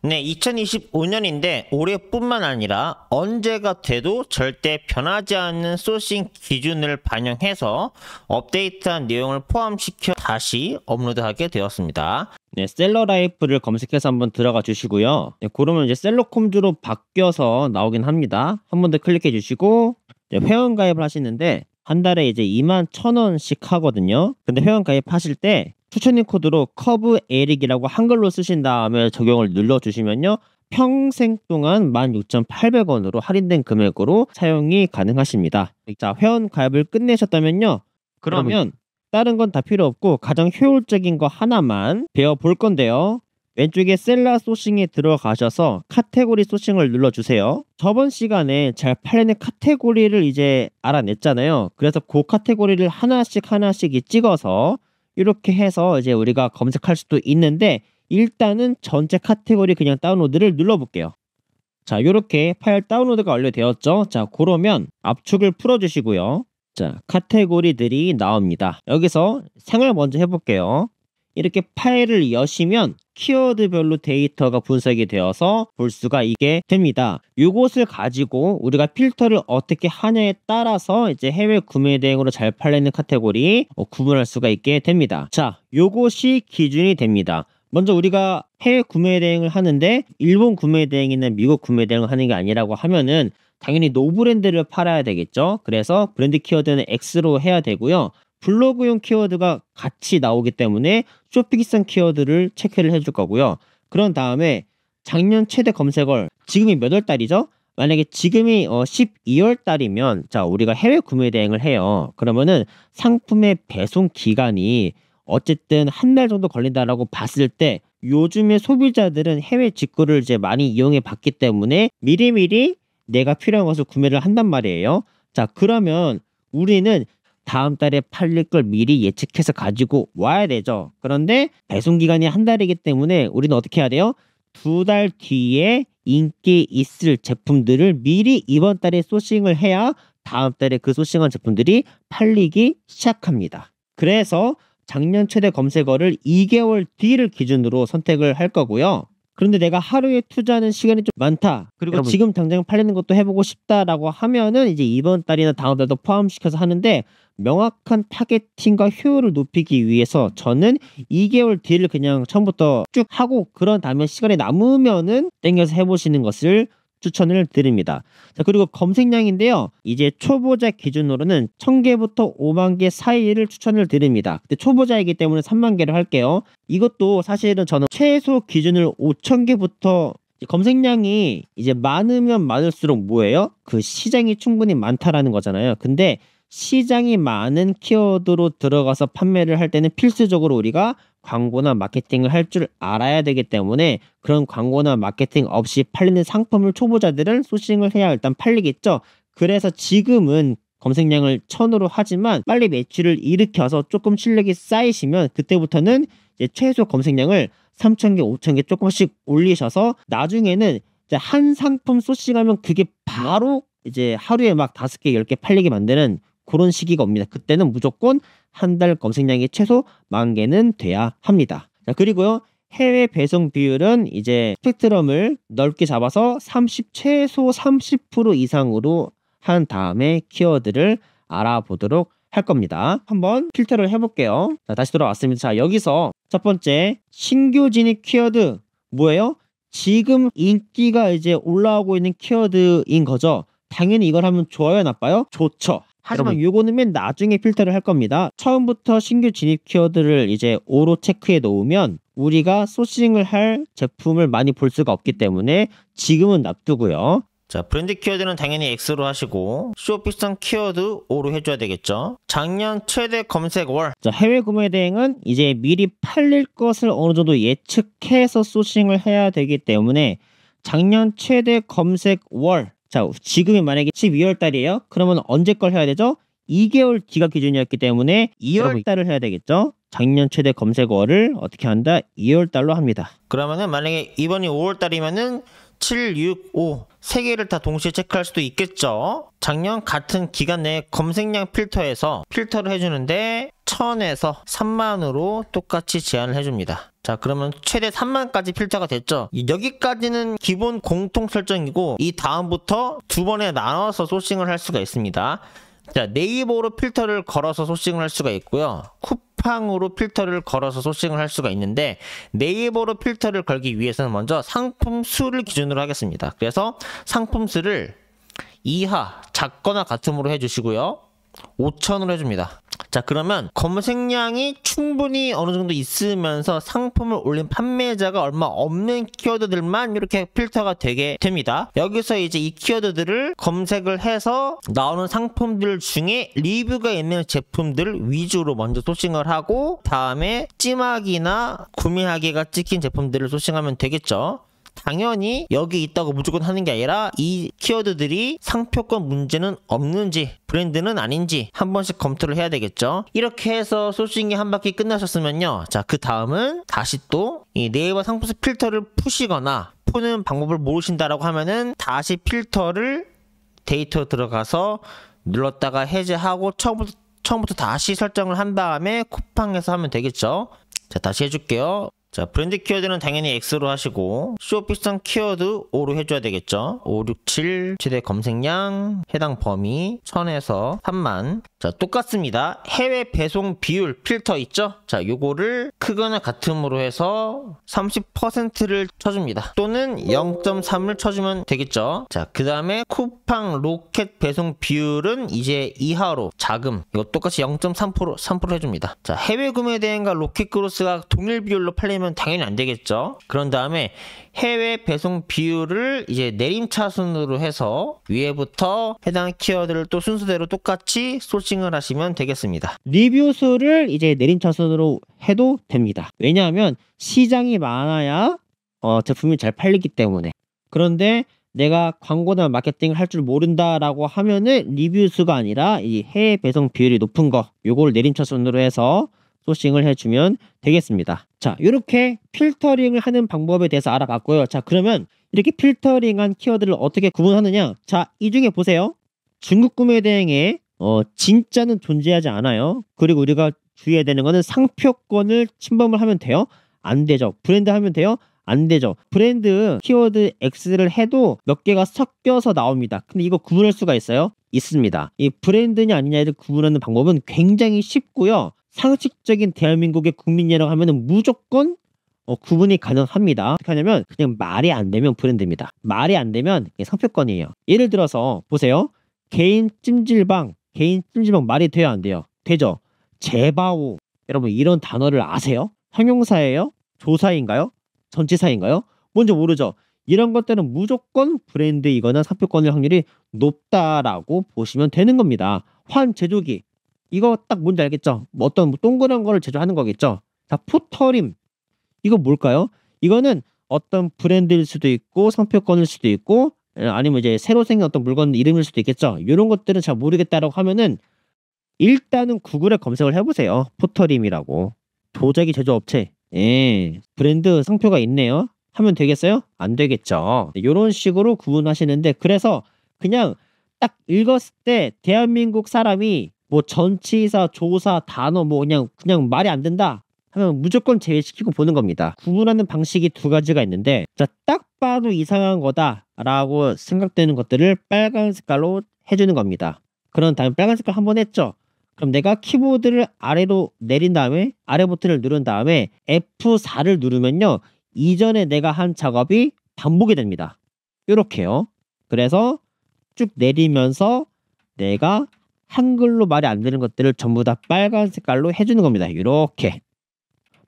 네, 2025년인데 올해뿐만 아니라 언제가 돼도 절대 변하지 않는 소싱 기준을 반영해서 업데이트한 내용을 포함시켜 다시 업로드하게 되었습니다. 네, 셀러라이프를 검색해서 한번 들어가 주시고요. 네, 그러면 이제 셀러콤즈로 바뀌어서 나오긴 합니다. 한 번 더 클릭해 주시고 회원 가입을 하시는데 한 달에 이제 21,000원씩 하거든요. 근데 회원 가입하실 때 추천인 코드로 커브 에릭이라고 한글로 쓰신 다음에 적용을 눌러주시면요. 평생 동안 16,800원으로 할인된 금액으로 사용이 가능하십니다. 자, 회원 가입을 끝내셨다면요. 그러면 다른 건 다 필요 없고 가장 효율적인 거 하나만 배워볼 건데요. 왼쪽에 셀러 소싱에 들어가셔서 카테고리 소싱을 눌러주세요. 저번 시간에 잘 팔리는 카테고리를 이제 알아냈잖아요. 그래서 그 카테고리를 하나씩 찍어서 이렇게 해서 이제 우리가 검색할 수도 있는데 일단은 전체 카테고리 그냥 다운로드를 눌러볼게요. 자, 이렇게 파일 다운로드가 완료되었죠. 자, 그러면 압축을 풀어주시고요. 자, 카테고리들이 나옵니다. 여기서 생을 먼저 해볼게요. 이렇게 파일을 여시면 키워드별로 데이터가 분석이 되어서 볼 수가 있게 됩니다. 이것을 가지고 우리가 필터를 어떻게 하냐에 따라서 이제 해외 구매 대행으로 잘 팔리는 카테고리 구분할 수가 있게 됩니다. 자, 요것이 기준이 됩니다. 먼저 우리가 해외 구매 대행을 하는데 일본 구매 대행이나 미국 구매 대행을 하는 게 아니라고 하면은 당연히 노브랜드를 팔아야 되겠죠. 그래서 브랜드 키워드는 X로 해야 되고요. 블로그용 키워드가 같이 나오기 때문에 쇼핑성 키워드를 체크를 해줄 거고요. 그런 다음에 작년 최대 검색어, 지금이 몇 월 달이죠? 만약에 지금이 12월 달이면 자, 우리가 해외 구매 대행을 해요. 그러면은 상품의 배송 기간이 어쨌든 한 달 정도 걸린다라고 봤을 때 요즘에 소비자들은 해외 직구를 이제 많이 이용해 봤기 때문에 미리미리 내가 필요한 것을 구매를 한단 말이에요. 자, 그러면 우리는 다음 달에 팔릴 걸 미리 예측해서 가지고 와야 되죠. 그런데 배송 기간이 한 달이기 때문에 우리는 어떻게 해야 돼요? 2달 뒤에 인기 있을 제품들을 미리 이번 달에 소싱을 해야 다음 달에 그 소싱한 제품들이 팔리기 시작합니다. 그래서 작년 최대 검색어를 2개월 뒤를 기준으로 선택을 할 거고요. 그런데 내가 하루에 투자하는 시간이 좀 많다. 그리고 지금 당장 팔리는 것도 해보고 싶다라고 하면은 이제 이번 달이나 다음 달도 포함시켜서 하는데 명확한 타겟팅과 효율을 높이기 위해서 저는 2개월 뒤를 그냥 처음부터 쭉 하고 그런 다음에 시간이 남으면은 땡겨서 해보시는 것을 추천을 드립니다. 자, 그리고 검색량인데요. 이제 초보자 기준으로는 1000개부터 5만 개 사이를 추천을 드립니다. 근데 초보자이기 때문에 3만 개를 할게요. 이것도 사실은 저는 최소 기준을 5000개부터 검색량이 이제 많으면 많을수록 뭐예요? 그 시장이 충분히 많다라는 거잖아요. 근데 시장이 많은 키워드로 들어가서 판매를 할 때는 필수적으로 우리가 광고나 마케팅을 할 줄 알아야 되기 때문에 그런 광고나 마케팅 없이 팔리는 상품을 초보자들은 소싱을 해야 일단 팔리겠죠. 그래서 지금은 검색량을 1000으로 하지만 빨리 매출을 일으켜서 조금 실력이 쌓이시면 그때부터는 이제 최소 검색량을 3000개, 5000개 조금씩 올리셔서 나중에는 이제 한 상품 소싱하면 그게 바로 이제 하루에 막 5개, 10개 팔리게 만드는 그런 시기가 옵니다. 그때는 무조건 한 달 검색량이 최소 10,000개는 돼야 합니다. 자, 그리고요. 해외 배송 비율은 이제 스펙트럼을 넓게 잡아서 최소 30% 이상으로 한 다음에 키워드를 알아보도록 할 겁니다. 한번 필터를 해볼게요. 자, 다시 돌아왔습니다. 자, 여기서 첫 번째 신규 진입 키워드 뭐예요? 지금 인기가 이제 올라오고 있는 키워드인 거죠. 당연히 이걸 하면 좋아요, 나빠요? 좋죠. 하지만 요거는 맨 나중에 필터를 할 겁니다. 처음부터 신규 진입 키워드를 이제 O로 체크해 놓으면 우리가 소싱을 할 제품을 많이 볼 수가 없기 때문에 지금은 놔두고요. 자, 브랜드 키워드는 당연히 X로 하시고 쇼핑성 키워드 O로 해줘야 되겠죠. 작년 최대 검색월. 자, 해외 구매 대행은 이제 미리 팔릴 것을 어느 정도 예측해서 소싱을 해야 되기 때문에 작년 최대 검색월. 자, 지금이 만약에 12월 달이에요. 그러면 언제 걸 해야 되죠? 2개월 뒤가 기준이었기 때문에 2월 달을 해야 되겠죠. 작년 최대 검색어를 어떻게 한다? 2월 달로 합니다. 그러면은 만약에 이번이 5월 달이면은 7, 6, 5 세 개를 다 동시에 체크할 수도 있겠죠. 작년 같은 기간 내에 검색량 필터에서 필터를 해주는데 1000에서 3000으로 똑같이 제한을 해줍니다. 자, 그러면 최대 3만까지 필터가 됐죠. 여기까지는 기본 공통 설정이고, 이 다음부터 두 번에 나눠서 소싱을 할 수가 있습니다. 자, 네이버로 필터를 걸어서 소싱을 할 수가 있고요. 쿠팡으로 필터를 걸어서 소싱을 할 수가 있는데, 네이버로 필터를 걸기 위해서는 먼저 상품 수를 기준으로 하겠습니다. 그래서 상품 수를 이하, 작거나 같음으로 해주시고요. 5,000으로 해줍니다. 자, 그러면 검색량이 충분히 어느 정도 있으면서 상품을 올린 판매자가 얼마 없는 키워드들만 이렇게 필터가 되게 됩니다. 여기서 이제 이 키워드들을 검색을 해서 나오는 상품들 중에 리뷰가 있는 제품들 위주로 먼저 소싱을 하고, 다음에 찜하기나 구매하기가 찍힌 제품들을 소싱하면 되겠죠. 당연히 여기 있다고 무조건 하는 게 아니라 이 키워드들이 상표권 문제는 없는지, 브랜드는 아닌지 한 번씩 검토를 해야 되겠죠. 이렇게 해서 소싱이 한 바퀴 끝나셨으면요, 자, 그 다음은 다시 또 이 네이버 상품수 필터를 푸시거나 푸는 방법을 모르신다라고 하면은 다시 필터를 데이터 들어가서 눌렀다가 해제하고 처음부터 다시 설정을 한 다음에 쿠팡에서 하면 되겠죠. 자, 다시 해줄게요. 자, 브랜드 키워드는 당연히 X로 하시고, 쇼 비슷한 키워드 O로 해줘야 되겠죠. 567 최대 검색량, 해당 범위 1000에서 3만. 자, 똑같습니다. 해외 배송 비율 필터 있죠? 자, 요거를 크거나 같음으로 해서 30%를 쳐줍니다. 또는 0.3을 쳐주면 되겠죠. 자, 그 다음에 쿠팡 로켓 배송 비율은 이제 이하로 자금, 이거 똑같이 0.3% 해줍니다. 자, 해외 구매 대행과 로켓 크로스가 동일 비율로 팔리면 당연히 안 되겠죠. 그런 다음에 해외 배송 비율을 이제 내림차순으로 해서 위에부터 해당 키워드를 또 순서대로 똑같이 소싱을 하시면 되겠습니다. 리뷰 수를 이제 내림차순으로 해도 됩니다. 왜냐하면 시장이 많아야 제품이 잘 팔리기 때문에. 그런데 내가 광고나 마케팅을 할 줄 모른다라고 하면은 리뷰 수가 아니라 이 해외 배송 비율이 높은 거, 요걸 내림차순으로 해서 소싱을 해주면 되겠습니다. 자, 이렇게 필터링을 하는 방법에 대해서 알아봤고요. 자, 그러면 이렇게 필터링한 키워드를 어떻게 구분하느냐? 자, 이 중에 보세요. 중국 구매 대행에 진짜는 존재하지 않아요. 그리고 우리가 주의해야 되는 거는 상표권을 침범을 하면 돼요? 안 되죠. 브랜드 하면 돼요? 안 되죠. 브랜드 키워드 X를 해도 몇 개가 섞여서 나옵니다. 근데 이거 구분할 수가 있어요? 있습니다. 이 브랜드냐 아니냐를 구분하는 방법은 굉장히 쉽고요. 상식적인 대한민국의 국민이라고 하면은 무조건 구분이 가능합니다. 어떻게 하냐면 그냥 말이 안 되면 브랜드입니다. 말이 안 되면 상표권이에요. 예를 들어서 보세요. 개인 찜질방 말이 돼요, 안 돼요? 되죠. 제바오, 여러분 이런 단어를 아세요? 형용사예요? 조사인가요? 전치사인가요? 뭔지 모르죠. 이런 것들은 무조건 브랜드이거나 상표권일 확률이 높다라고 보시면 되는 겁니다. 환제조기, 이거 딱 뭔지 알겠죠? 뭐 어떤 동그란 거를 제조하는 거겠죠? 자, 포터림, 이거 뭘까요? 이거는 어떤 브랜드일 수도 있고 상표권일 수도 있고 아니면 이제 새로 생긴 어떤 물건 이름일 수도 있겠죠. 이런 것들은 잘 모르겠다라고 하면은 일단은 구글에 검색을 해보세요. 포터림이라고. 도자기 제조업체, 브랜드 상표가 있네요 하면 되겠어요? 안 되겠죠. 이런 식으로 구분하시는데, 그래서 그냥 딱 읽었을 때 대한민국 사람이 뭐 전치사, 조사, 단어 뭐 그냥 말이 안 된다 하면 무조건 제외시키고 보는 겁니다. 구분하는 방식이 두 가지가 있는데, 자, 딱 봐도 이상한 거다라고 생각되는 것들을 빨간 색깔로 해주는 겁니다. 그런 다음에 빨간 색깔 한번 했죠. 그럼 내가 키보드를 아래로 내린 다음에 아래 버튼을 누른 다음에 F4를 누르면요, 이전에 내가 한 작업이 반복이 됩니다. 이렇게요. 그래서 쭉 내리면서 내가 한글로 말이 안 되는 것들을 전부 다 빨간 색깔로 해주는 겁니다. 이렇게.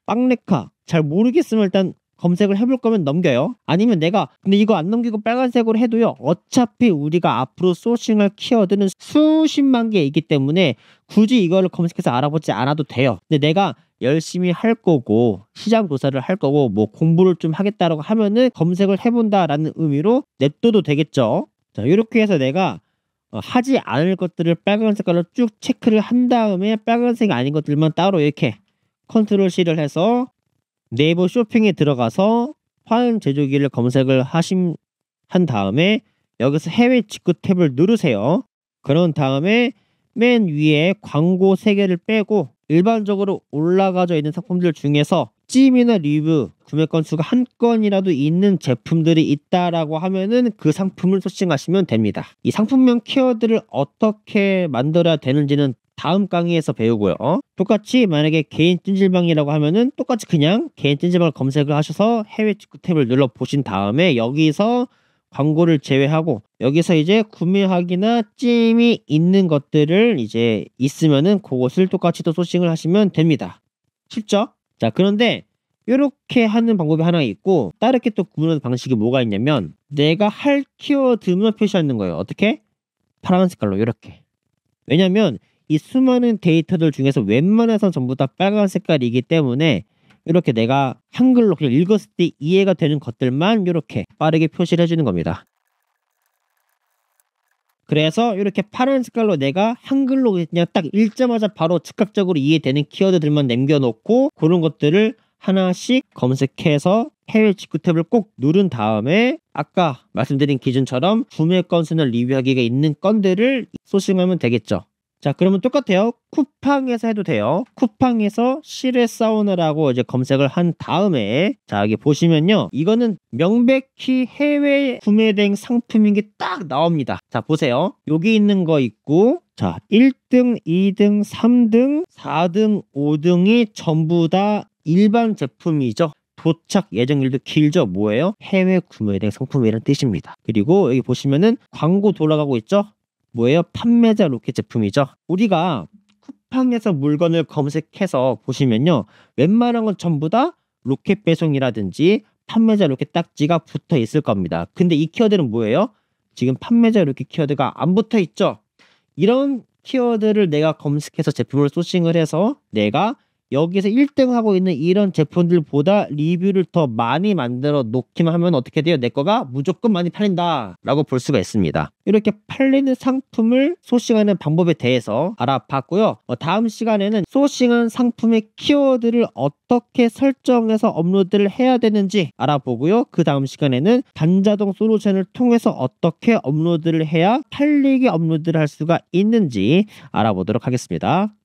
빵레카 잘 모르겠으면 일단 검색을 해볼 거면 넘겨요. 아니면 내가 근데 이거 안 넘기고 빨간색으로 해도요, 어차피 우리가 앞으로 소싱할 키워드는 수십만 개이기 때문에 굳이 이거를 검색해서 알아보지 않아도 돼요. 근데 내가 열심히 할 거고 시장 조사를 할 거고 뭐 공부를 좀 하겠다라고 하면은 검색을 해본다라는 의미로 냅둬도 되겠죠. 자, 이렇게 해서 내가 하지 않을 것들을 빨간 색깔로 쭉 체크를 한 다음에 빨간색이 아닌 것들만 따로 이렇게 컨트롤 C를 해서 네이버 쇼핑에 들어가서 화음 제조기를 검색을 한 다음에 여기서 해외 직구 탭을 누르세요. 그런 다음에 맨 위에 광고 3개를 빼고 일반적으로 올라가져 있는 상품들 중에서 찜이나 리뷰 구매 건수가 한 건이라도 있는 제품들이 있다라고 하면은 그 상품을 소싱하시면 됩니다. 이 상품명 키워드를 어떻게 만들어야 되는지는 다음 강의에서 배우고요. 똑같이 만약에 개인 찜질방이라고 하면은 똑같이 그냥 개인 찜질방을 검색을 하셔서 해외 직구 탭을 눌러 보신 다음에 여기서 광고를 제외하고 여기서 이제 구매하기나 찜이 있는 것들을 이제 있으면은 그것을 똑같이 또 소싱을 하시면 됩니다. 쉽죠? 자, 그런데 이렇게 하는 방법이 하나 있고 다르게 또 구분하는 방식이 뭐가 있냐면 내가 할 키워드만 표시하는 거예요. 어떻게? 파란 색깔로 이렇게. 왜냐면 이 수많은 데이터들 중에서 웬만해선 전부 다 빨간 색깔이기 때문에 이렇게 내가 한글로 그냥 읽었을 때 이해가 되는 것들만 이렇게 빠르게 표시를 해주는 겁니다. 그래서 이렇게 파란 색깔로 내가 한글로 그냥 딱 읽자마자 바로 즉각적으로 이해되는 키워드들만 남겨놓고 그런 것들을 하나씩 검색해서 해외 직구 탭을 꼭 누른 다음에 아까 말씀드린 기준처럼 구매 건수나 리뷰하기가 있는 건들을 소싱하면 되겠죠. 자, 그러면 똑같아요. 쿠팡에서 해도 돼요. 쿠팡에서 실외 사우나라고 이제 검색을 한 다음에 자, 여기 보시면요. 이거는 명백히 해외 구매된 상품인 게 딱 나옵니다. 자, 보세요. 여기 있는 거 있고 자, 1등, 2등, 3등, 4등, 5등이 전부 다 일반 제품이죠. 도착 예정일도 길죠. 뭐예요? 해외 구매된 상품이라는 뜻입니다. 그리고 여기 보시면은 광고 돌아가고 있죠. 뭐예요? 판매자 로켓 제품이죠. 우리가 쿠팡에서 물건을 검색해서 보시면요. 웬만한 건 전부 다 로켓 배송이라든지 판매자 로켓 딱지가 붙어 있을 겁니다. 근데 이 키워드는 뭐예요? 지금 판매자 로켓 키워드가 안 붙어 있죠. 이런 키워드를 내가 검색해서 제품을 소싱을 해서 내가 여기서 1등 하고 있는 이런 제품들보다 리뷰를 더 많이 만들어 놓기만 하면 어떻게 돼요? 내 거가 무조건 많이 팔린다 라고 볼 수가 있습니다. 이렇게 팔리는 상품을 소싱하는 방법에 대해서 알아봤고요. 다음 시간에는 소싱한 상품의 키워드를 어떻게 설정해서 업로드를 해야 되는지 알아보고요. 그 다음 시간에는 반자동 솔루션을 통해서 어떻게 업로드를 해야 팔리게 업로드를 할 수가 있는지 알아보도록 하겠습니다.